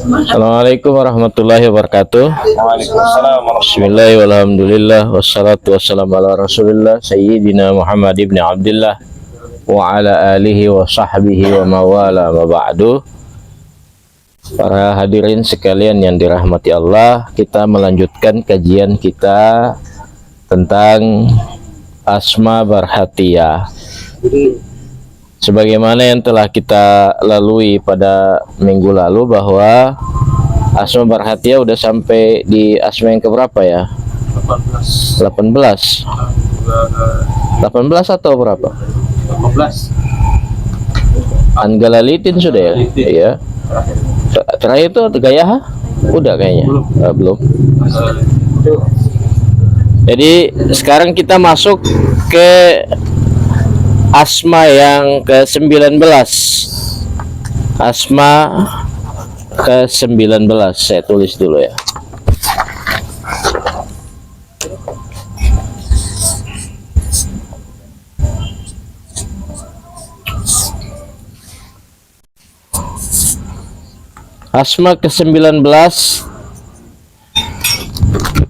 Assalamualaikum warahmatullahi wabarakatuh. Waalaikumsalam warahmatullahi Bismillahirrahmanirrahim. Walhamdulillah wassalatu wassalamu ala Rasulillah Sayyidina Muhammad ibn Abdullah wa ala alihi wa sahbihi wa mawala wa ba'du. Para hadirin sekalian yang dirahmati Allah, kita melanjutkan kajian kita tentang Asma Barhatiyah. Sebagaimana yang telah kita lalui pada minggu lalu, bahwa Asma Barhatiyah udah sampai di asma yang keberapa ya? 18 atau berapa? 18. Angalalitin sudah ya? Iya. Terakhir itu Gayaha? Udah kayaknya. Belum. Jadi sekarang kita masuk ke asma yang ke-19. Asma ke-19. Saya tulis dulu ya. Asma ke-19.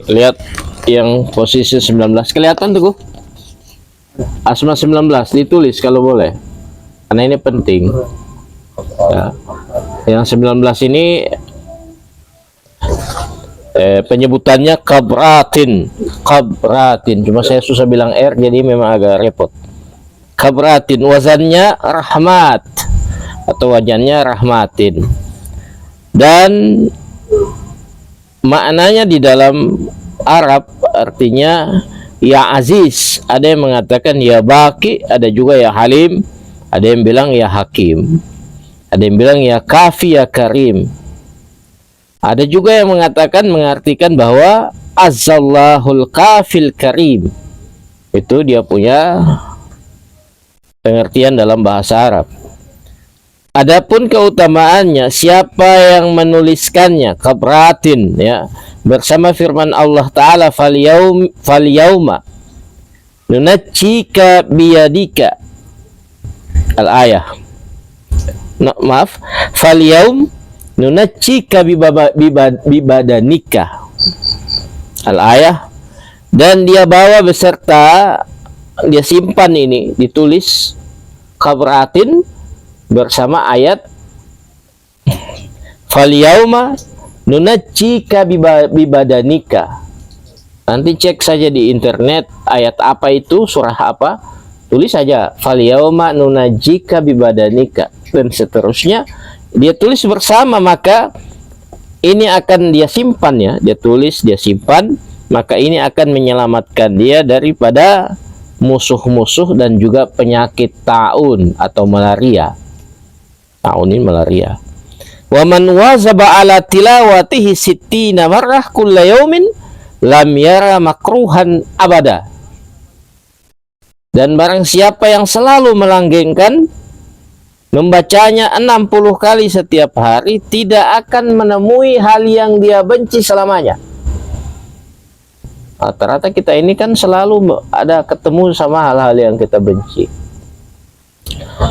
Lihat yang posisi 19. Kelihatan tuh, Asma 19 ditulis kalau boleh, karena ini penting ya. Yang 19 ini penyebutannya kabratin, cuma saya susah bilang R, jadi memang agak repot. Kabratin, wazannya rahmat atau wazannya rahmatin, dan maknanya di dalam Arab artinya ya aziz. Ada yang mengatakan ya baki, ada juga ya halim, ada yang bilang ya hakim, ada yang bilang ya kafi, ya karim. Ada juga yang mengatakan, mengartikan bahwa azallahul kafil karim. Itu dia punya pengertian dalam bahasa Arab. Adapun keutamaannya, siapa yang menuliskannya, kabratin ya, bersama firman Allah Ta'ala, falyauma nunajjika biyadika, al-ayah. Maaf, falyaum nunajjika bibadanika, al-ayah. Dan dia bawa beserta, dia simpan ini, ditulis kabratin bersama ayat falyauma nunajjika bibadanika. Nanti cek saja di internet ayat apa itu, surah apa, tulis saja falyauma nunajjika bibadanika, dan seterusnya dia tulis bersama. Maka ini akan dia simpan ya, dia tulis, dia simpan, maka ini akan menyelamatkan dia daripada musuh-musuh dan juga penyakit taun atau malaria. Taun ini malaria. Wa man wazaba ala tilawatihi sittina marrah kulla yaumin lam yara makruhan abada. Dan barang siapa yang selalu melanggengkan membacanya 60 kali setiap hari, tidak akan menemui hal yang dia benci selamanya. Rata-rata kita ini kan selalu ada ketemu sama hal-hal yang kita benci.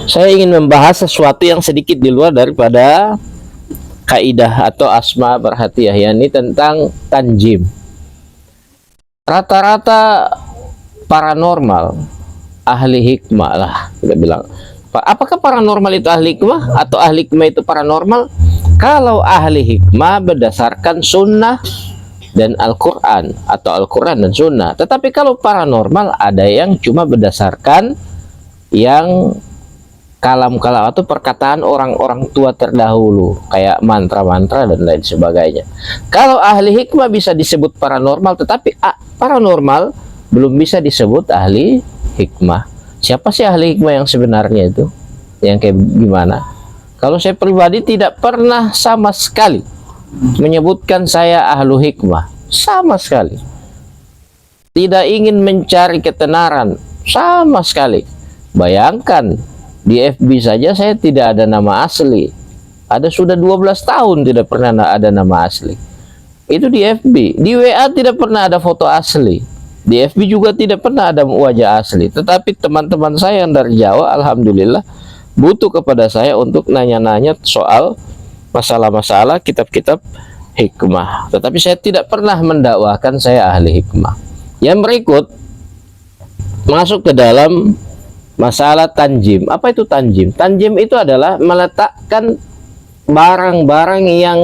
Saya ingin membahas sesuatu yang sedikit di luar daripada kaidah atau Asma Barhatiyah, yakni tentang tanjim. Rata-rata paranormal, ahli hikmah lah kita bilang. Apakah paranormal itu ahli hikmah atau ahli hikmah itu paranormal? Kalau ahli hikmah berdasarkan sunnah dan Al-Quran, atau Al-Quran dan sunnah. Tetapi kalau paranormal ada yang cuma berdasarkan yang kalam-kalam atau perkataan orang-orang tua terdahulu, kayak mantra-mantra dan lain sebagainya. Kalau ahli hikmah bisa disebut paranormal, tetapi paranormal belum bisa disebut ahli hikmah. Siapa sih ahli hikmah yang sebenarnya itu? Yang kayak gimana? Kalau saya pribadi tidak pernah sama sekali menyebutkan saya ahlu hikmah, sama sekali. Tidak ingin mencari ketenaran, sama sekali. Bayangkan, di FB saja saya tidak ada nama asli. Ada sudah 12 tahun tidak pernah ada nama asli. Itu di FB. Di WA tidak pernah ada foto asli. Di FB juga tidak pernah ada wajah asli. Tetapi teman-teman saya yang dari Jawa, alhamdulillah, butuh kepada saya untuk nanya-nanya soal masalah-masalah kitab-kitab hikmah. Tetapi saya tidak pernah mendakwakan saya ahli hikmah. Yang berikut masuk ke dalam masalah tanjim. Apa itu tanjim? Tanjim itu adalah meletakkan barang-barang yang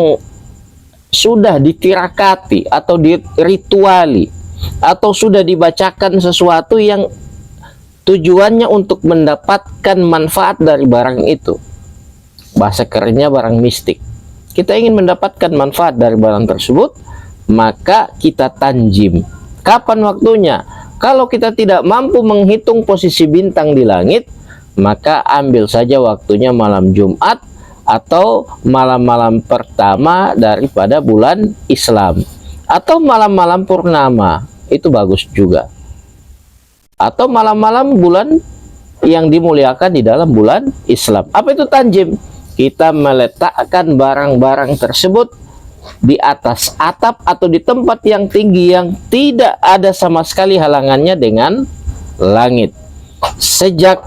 sudah ditirakati atau dirituali atau sudah dibacakan sesuatu yang tujuannya untuk mendapatkan manfaat dari barang itu. Bahasa kerennya barang mistik. Kita ingin mendapatkan manfaat dari barang tersebut, maka kita tanjim. Kapan waktunya? Kalau kita tidak mampu menghitung posisi bintang di langit, maka ambil saja waktunya malam Jumat atau malam-malam pertama daripada bulan Islam, atau malam-malam purnama, itu bagus juga, atau malam-malam bulan yang dimuliakan di dalam bulan Islam. Apa itu tanjim? Kita meletakkan barang-barang tersebut di atas atap atau di tempat yang tinggi yang tidak ada sama sekali halangannya dengan langit. Sejak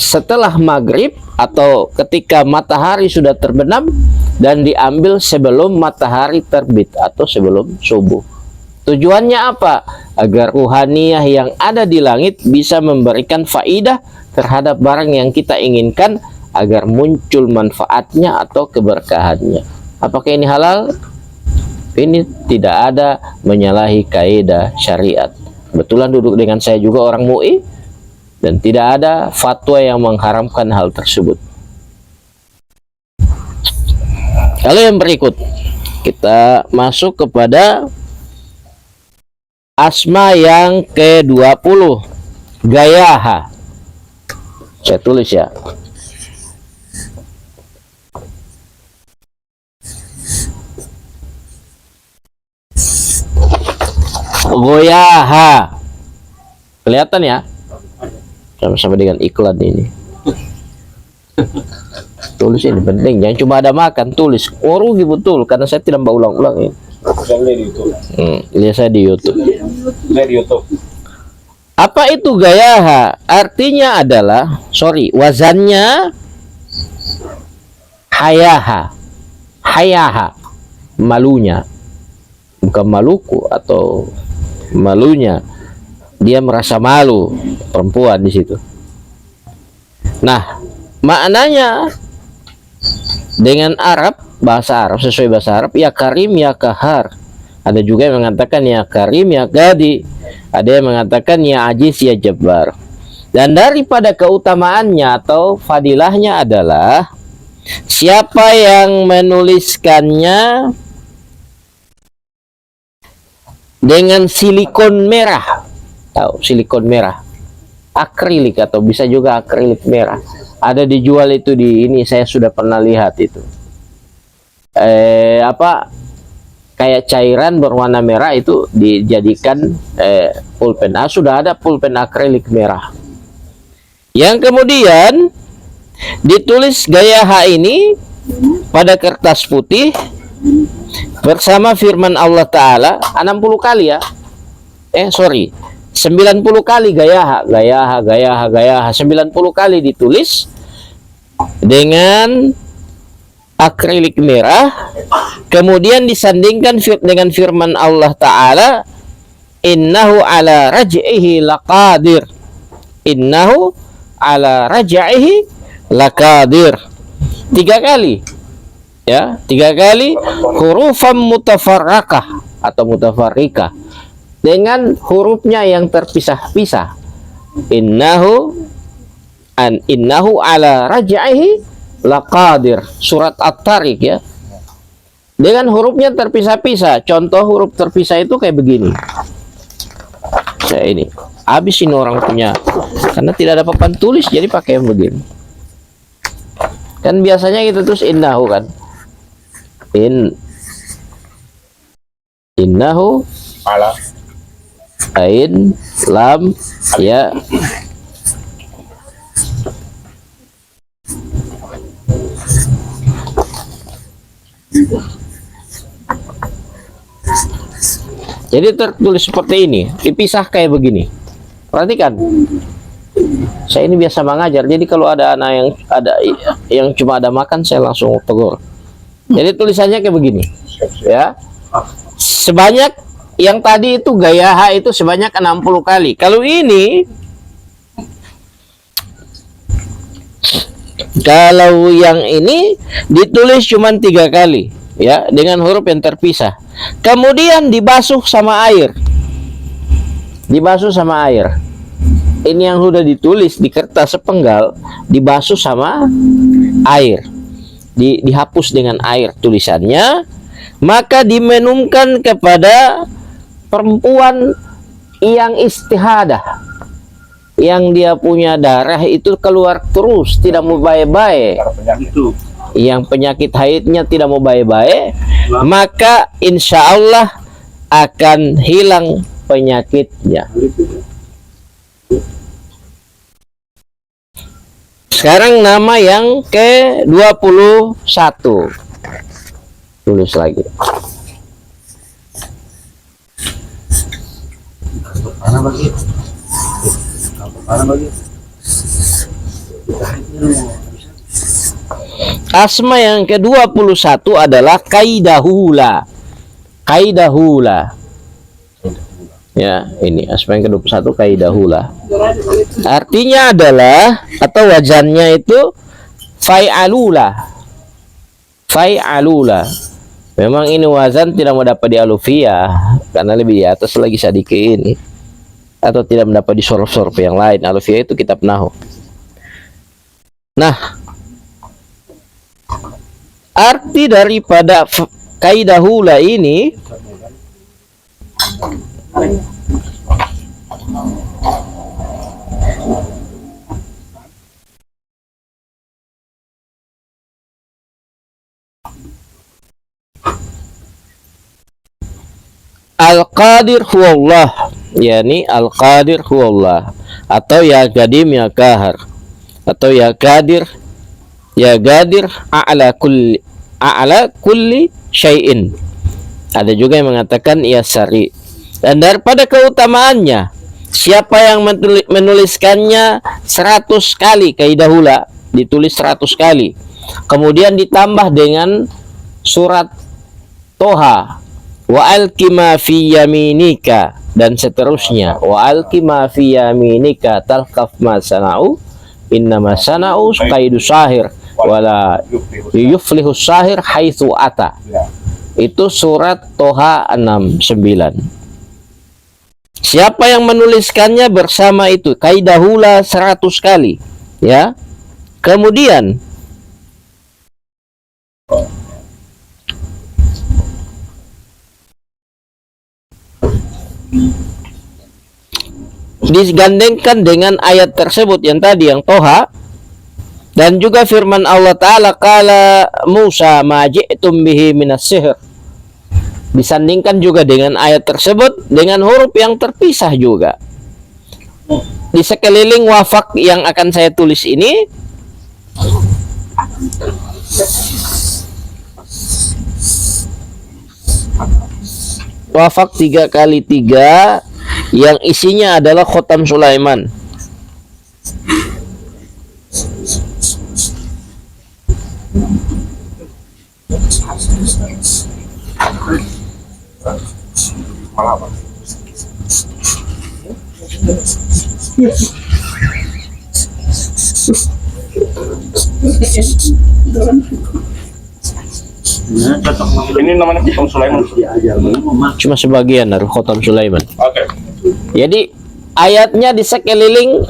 setelah maghrib atau ketika matahari sudah terbenam, dan diambil sebelum matahari terbit atau sebelum subuh. Tujuannya apa? Agar ruhaniyah yang ada di langit bisa memberikan faidah terhadap barang yang kita inginkan, agar muncul manfaatnya atau keberkahannya. Apakah ini halal? Ini tidak ada menyalahi kaidah syariat. Kebetulan duduk dengan saya juga orang MUI, dan tidak ada fatwa yang mengharamkan hal tersebut. Lalu yang berikut, kita masuk kepada asma yang ke-20, gayaha. Saya tulis ya. Goyaha. Kelihatan ya? Sama-sama dengan iklan ini. Tulis ini penting, jangan cuma ada makan, tulis. Oh, rugi betul, karena saya tidak mau ulang-ulang ini. Lihat saya di YouTube. Apa itu gayaha? Artinya adalah, wazannya hayaha. Hayaha, malunya. Bukan maluku atau malunya. Dia merasa malu, perempuan di situ. Nah, maknanya dengan Arab, bahasa Arab, sesuai bahasa Arab, ya karim ya kahar. Ada juga yang mengatakan ya karim ya gadi. Ada yang mengatakan ya ajiz ya jabbar. Dan daripada keutamaannya atau fadilahnya adalah siapa yang menuliskannya dengan silikon merah. Tahu silikon merah, akrilik atau bisa juga akrilik merah. Ada dijual itu di ini, saya sudah pernah lihat itu. Kayak cairan berwarna merah itu dijadikan pulpen. Sudah ada pulpen akrilik merah. Yang kemudian ditulis gayaha ini pada kertas putih bersama firman Allah Ta'ala 60 kali ya. 90 kali gayaha, 90 kali ditulis dengan akrilik merah, kemudian disandingkan dengan firman Allah Ta'ala, innahu ala raj'ihi laqadir. Innahu ala raj'ihi laqadir. 3 kali. Ya, 3 kali hurufan mutafarraqah atau mutafarriqah, dengan hurufnya yang terpisah-pisah. Innahu ala raj'ihi laqadir. Surat At-Tariq ya. Dengan hurufnya terpisah-pisah. Contoh huruf terpisah itu kayak begini. Saya ini. Habis ini orang punya. Karena tidak ada papan tulis, jadi pakai yang begini. Kan biasanya kita terus innahu kan. Innahu ala ain lam ya. Jadi tertulis seperti ini, dipisah kayak begini. Perhatikan. Saya ini biasa mengajar, jadi kalau ada anak yang cuma ada makan, saya langsung tegur. Jadi tulisannya kayak begini, ya. Sebanyak yang tadi itu gaya H itu sebanyak 60 kali. Kalau ini, kalau yang ini ditulis cuma 3 kali, ya, dengan huruf yang terpisah. Kemudian dibasuh sama air. Dibasuh sama air. Ini yang sudah ditulis di kertas sepenggal, dibasuh sama air. Dihapus dengan air tulisannya, maka diminumkan kepada perempuan yang istihadah, yang dia punya darah itu keluar terus, tidak mau baik-baik, yang penyakit haidnya tidak mau baik-baik, maka insya Allah akan hilang penyakitnya. Sekarang nama yang ke-21. Tulis lagi. Asma yang ke-21 adalah kaidahula. Kaidahula. Ya, ini asma yang ke-21 kaidahula. Artinya adalah, atau wajannya itu fai'alula. Fai'alula. Memang ini wazan tidak mendapat di alufiyah, karena lebih di atas lagi sedikit ini, atau tidak mendapat di sorf-sorf yang lain. Alufiyah itu kitab nahu. Nah, arti daripada kaidahula ini Al-Qadir huwallah, yakni Al-Qadir huwallah, atau ya Qadim ya Qahar, atau ya Qadir ya Qadir a'la kulli syai'in. Ada juga yang mengatakan ya Sari. Dan daripada keutamaannya, siapa yang menuliskannya 100 kali kaidahula, ditulis 100 kali, kemudian ditambah dengan surat Toha, wa alqima fi yaminika, dan seterusnya, wa alqima fi yaminika talqaf ma sana'u innama sana'u qaidu sahir wala yuflihu sahir haitsu ata. Itu surat Toha 69. Siapa yang menuliskannya bersama itu kaidahula 100 kali, ya. Kemudian digandengkan dengan ayat tersebut yang tadi, yang Toha, dan juga firman Allah Ta'ala, qala Musa ma ji'tum bihi minas sihr, disandingkan juga dengan ayat tersebut dengan huruf yang terpisah juga. Di sekeliling wafak yang akan saya tulis ini, wafak 3 kali 3 yang isinya adalah khotam Sulaiman. Ini namanya Khotam Sulaiman. Cuma sebagian dari khotam Sulaiman. Oke. Jadi ayatnya di sekeliling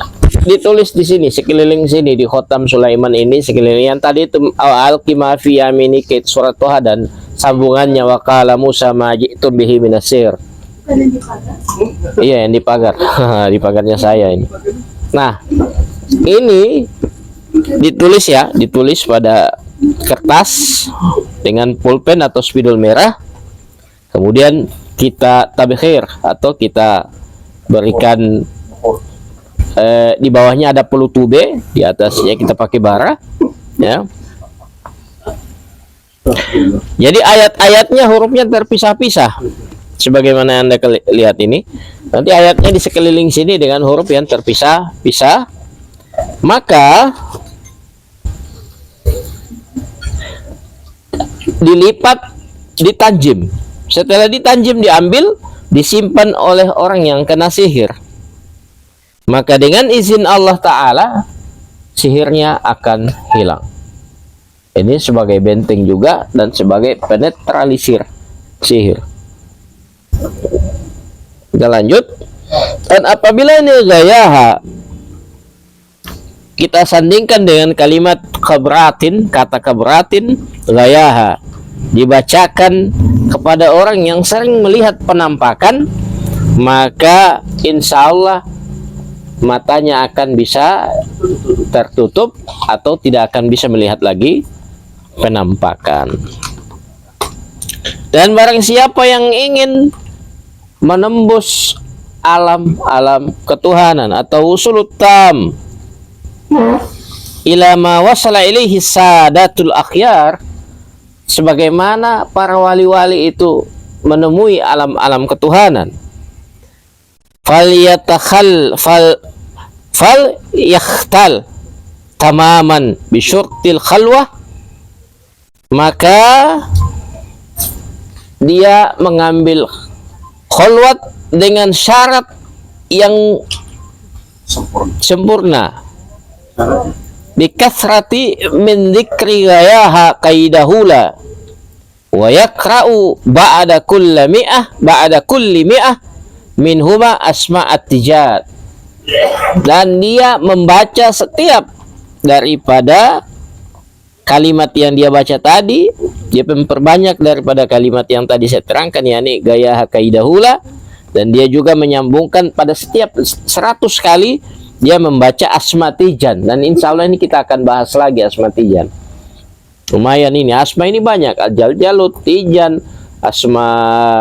ditulis di sini, sekeliling sini di khotam Sulaiman ini, sekeliling yang tadi itu al-qima fi yaminika surat Toha, dan sambungannya wa qala Musa ma ji'tum bihi minas sihr. Iya, yang di pagar. Di pagarnya saya ini. Nah, ini ditulis ya, ditulis pada kertas dengan pulpen atau spidol merah. Kemudian kita tabikhir atau kita berikan di bawahnya ada pelutube, di atasnya kita pakai bara, ya. Jadi ayat-ayatnya hurufnya terpisah-pisah sebagaimana Anda lihat ini. Nanti ayatnya di sekeliling sini dengan huruf yang terpisah-pisah. Maka dilipat, ditanjim. Setelah ditanjim, diambil, disimpan oleh orang yang kena sihir. Maka dengan izin Allah Ta'ala, sihirnya akan hilang. Ini sebagai benteng juga dan sebagai penetralisir sihir. Kita lanjut. Dan apabila ini gayaha, kita sandingkan dengan kalimat kabratin, kata kabratin, gayaha, dibacakan kepada orang yang sering melihat penampakan, maka insya Allah matanya akan bisa tertutup atau tidak akan bisa melihat lagi penampakan. Dan barang siapa yang ingin menembus alam-alam ketuhanan atau usulut tam ila ma wasala ilaihi sadatul akhyar, sebagaimana para wali-wali itu menemui alam-alam ketuhanan, fal yakhtal tamaman bisyurtil khalwah, maka dia mengambil khalwat dengan syarat yang sempurna. Bikathrati min dzikri ghayaha qaidahula wa yaqra'u ba'da kulli mi'ah minhuma asma'at tijat. Dan dia membaca setiap daripada kalimat yang dia baca tadi, dia memperbanyak daripada kalimat yang tadi saya terangkan, yakni gaya kaidahula, dan dia juga menyambungkan pada setiap 100 kali dia membaca asma tijan. Dan insya Allah ini kita akan bahas lagi asma tijan. Lumayan ini, asma ini banyak, Al Jalut, Tijan, asma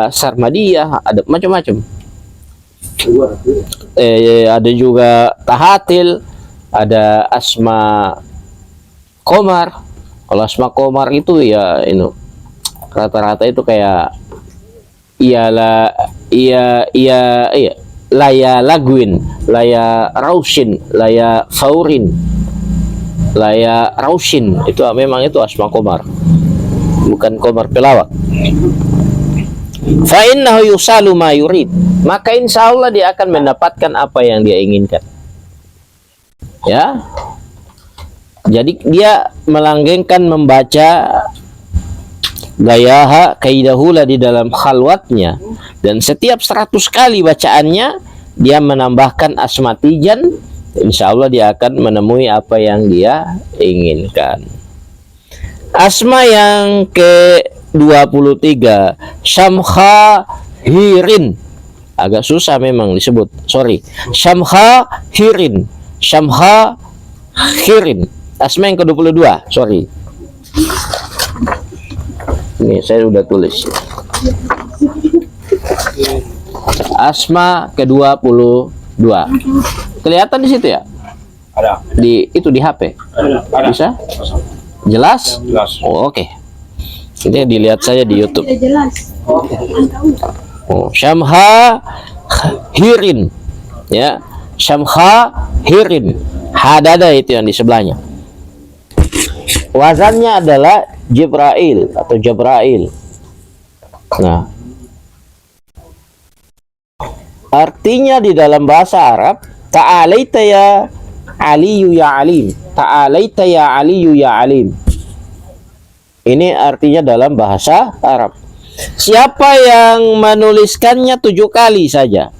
Sarmadiyah, ada macam-macam. Ada juga Tahatil, ada asma Komar. Kalau asma Komar itu ya ini rata-rata itu kayak laya laguin, laya rausin, laya faurin, laya rausin, itu memang itu asma Komar, bukan Komar pelawak. Fa innahu yusalu ma yurid, maka insya Allah dia akan mendapatkan apa yang dia inginkan. Ya, jadi dia melanggengkan membaca gayaha kaidahula di dalam khalwatnya, dan setiap 100 kali bacaannya dia menambahkan asma tijan, insya Allah dia akan menemui apa yang dia inginkan. Asma yang ke-23, Syamkha Hirin, agak susah memang disebut, sorry. Syamkha Hirin, Syamkha Hirin. Asma yang ke-22, sorry. Ini saya sudah tulis. Asma ke-22. Kelihatan di situ ya? Ada. Itu di HP. Ada. Bisa? Jelas? Jelas. Oh, oke. Ini dilihat saja di YouTube. Tidak jelas. Oh, Syamkha Hirin. Ya, Syamkha Hirin. Hadada itu yang di sebelahnya. Wazannya adalah Jibrail atau Jabrail. Nah, artinya di dalam bahasa Arab, ta'alaita ya aliyu ya alim, ta'alaita ya aliyu ya alim. Ini artinya dalam bahasa Arab. Siapa yang menuliskannya 7 kali saja,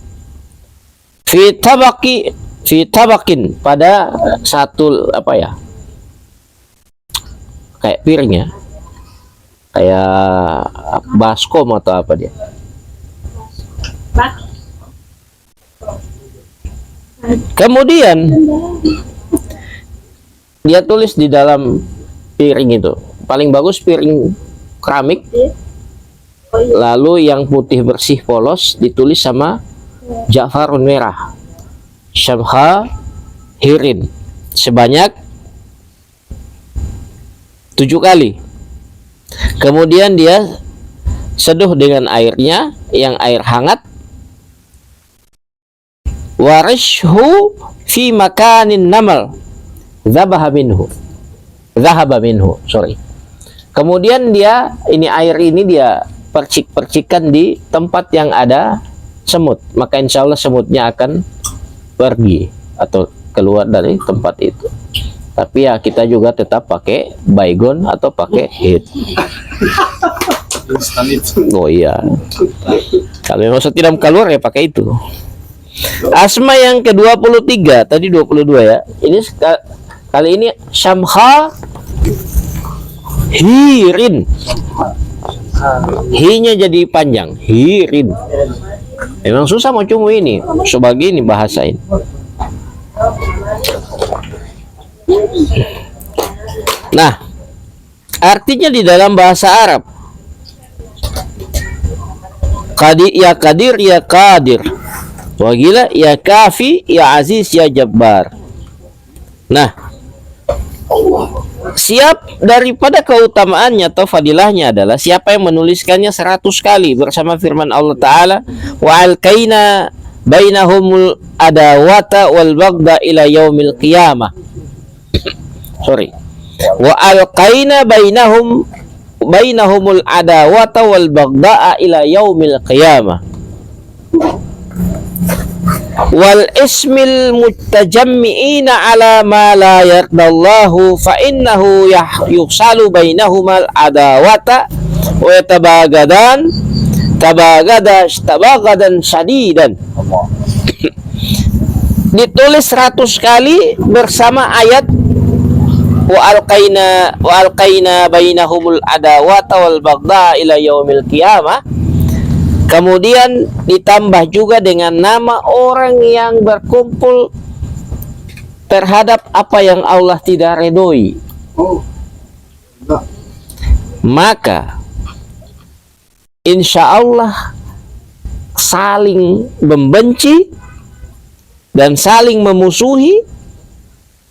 fi tabakin, pada satu kayak piring ya, kayak baskom atau apa dia. Kemudian dia tulis di dalam piring itu, paling bagus piring keramik, lalu yang putih bersih polos ditulis sama Ja'farun merah, Syamkha Hirin, sebanyak 7 kali. Kemudian dia seduh dengan airnya yang air hangat, warishhu fi makanin namal, Dhahaba minhu, sorry. Kemudian dia, ini air ini dia percikan di tempat yang ada semut, maka insya Allah semutnya akan pergi atau keluar dari tempat itu. Tapi ya kita juga tetap pakai baygon atau pakai heat. Oh iya, kalau memang tidak keluar ya pakai itu. Asma yang ke-23, tadi 22 ya. Ini kali ini Syamha Hirin. Hi-nya jadi panjang, Hirin. Memang susah mau cuma ini, sebagai ini bahasain. Nah, artinya di dalam bahasa Arab, ya Qadir, ya Qadir, wagila, ya Kafi, ya Aziz, ya Jabbar. Nah, siap daripada keutamaannya atau fadilahnya adalah siapa yang menuliskannya 100 kali bersama firman Allah Ta'ala, wa alqaina bainahumul adawata wal bagda ila yaumil qiyamah. Wa alqaina bainahumul adawata wal bagda ila yaumil qiyamah. Wal ismil mutajammi'ina ala ma la yardallahu fa innahu yusalu bainahumal adawata wa yatabagadan tabagadan syadidan. Ditulis 100 kali bersama ayat wa alqaina bainahumul adawata wal bagda ila yaumil qiyamah. Kemudian ditambah juga dengan nama orang yang berkumpul terhadap apa yang Allah tidak redoi. Maka insya Allah saling membenci dan saling memusuhi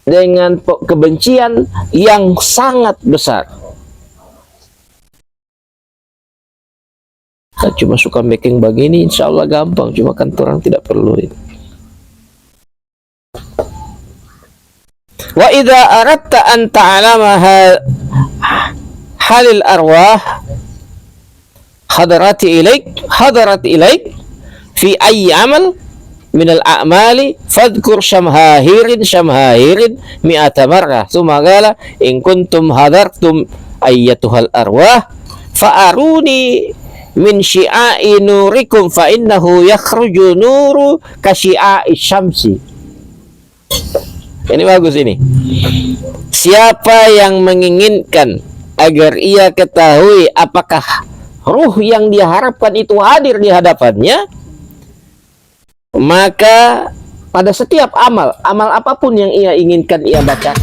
dengan kebencian yang sangat besar. Kita cuma suka making begini, insya Allah gampang, cuma kan orang tidak perlu itu. Wa idza aradta an ta'lama halil arwah hadarat ilaik fi ayyi amal min al-a'mali fadhkur syamhahirin mi'ata marrah thumma qala in kuntum hadartum ayyatuhal arwah fa'aruni min syi'a'i nurikum fa innahu yakhruju nuru ka syi'a'i syamsi. Ini bagus ini. Siapa yang menginginkan agar ia ketahui apakah ruh yang diharapkan itu hadir di hadapannya, maka pada setiap amal apapun yang ia inginkan ia baca,